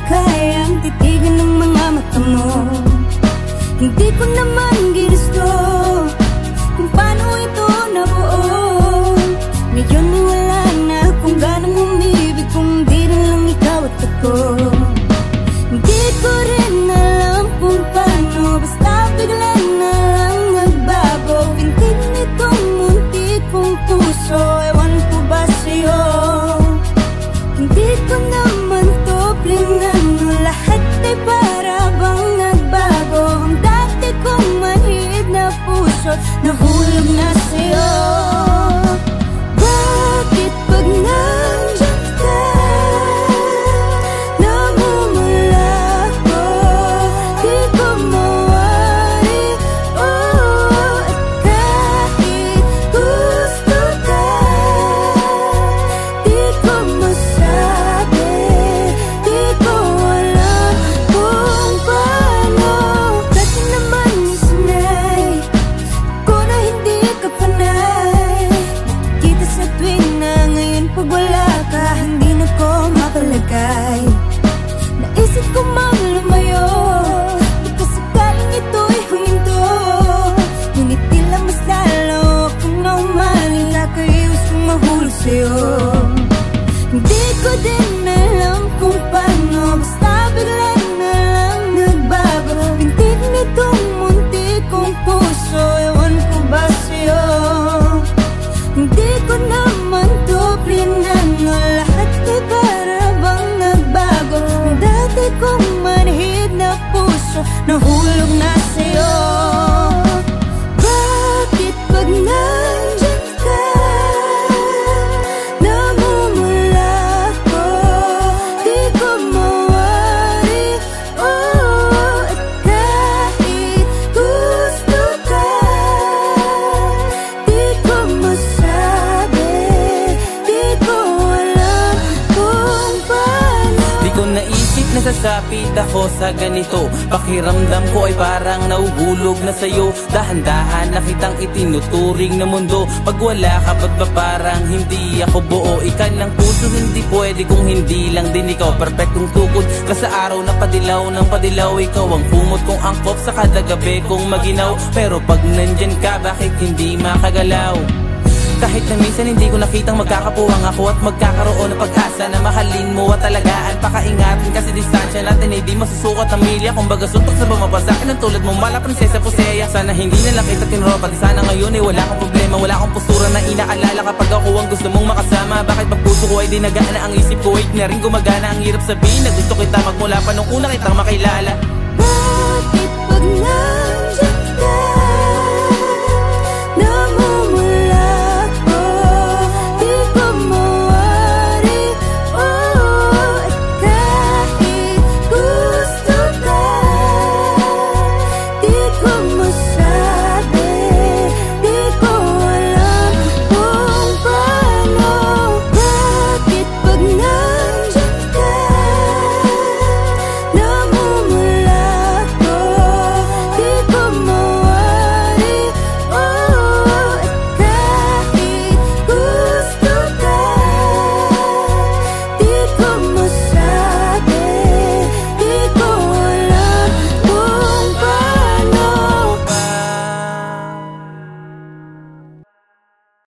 kayang titigan ng mga mata mo. Hindi ko naman ginusto kung paano ito nabuo. Ngayon ay wala na kung ganang umibig, kung di na lang ikaw at ako. Hindi ko rin alam kung paano, basta bigla na lang nagbago. Pintig nitong munti kong puso, ewan ko ba sa'yo. Hindi ko naman to plinano, lahat ay para bang nagbago. Ang dati kong manhid na puso, nahulog na sa'yo. Bakit pag nandyan ka, namumula ko, di ko mawari. Oh, at kahit gusto ka, di ko masabi, di ko alam kung paano. Kasi naman isinay ko na hindi ka panay. Nakikita sa tuwing na ngayon pag wala ka, hindi na ko makalagay. Naisip ko mang lumayo, baka sakaling ito'y huminto. Ngunit tila mas lalo akong naumaling, lakay gustong mahulog sa'yo. Hindi ko din alam kung paano, basta bigla na lang nagbago. Pintig nitong munti kong puso, ewan ko ba sa'yo. Hindi ko naman to plinano, lahat ay para bang nagbago. Ang dati kong manhid na puso, nahulog na sa'yo. Bakit pag nandyan ka, namumula ko, di ko mawari. Oh, at kahit gusto ka, di ko masabi, di ko alam kung paano. Di ko naisip na sasapit ako sa ganito. Pakiramdam ko ay parang nauhulog na sa'yo. Dahan-dahan na kitang itinuturing na mundo. Pag wala ka, ba't ba parang hindi ako buo? Ikan lang puso, hindi pwede kung hindi lang din ikaw. Perfectong tukod ka sa araw na padilaw ng padilaw. Ikaw ang kumot kong angkop sa kada gabi kong maginaw. Pero pag nandyan ka, bakit hindi makagalaw? Kahit na minsan hindi ko nakitang magkakapuwang ako at magkakaroon ng pag-asa na mahalin mo at talagaan. Pakaingatin kasi distansya natin ay di masusukat ang milya. Kumbaga suntok sa bumabasakin ng tulad mong mala prinsesa Poseya. Sana hindi na lang kita tinropa, di sana ngayon ay wala akong problema. Wala akong postura na inaalala kapag ako ang gusto mong makasama. Bakit pag puso ko ay dinagaan na ang isip ko ay na rin gumagana. Ang hirap sabihin na gusto kita magmula pa nung una kitang makilala. Bakit pag nandyan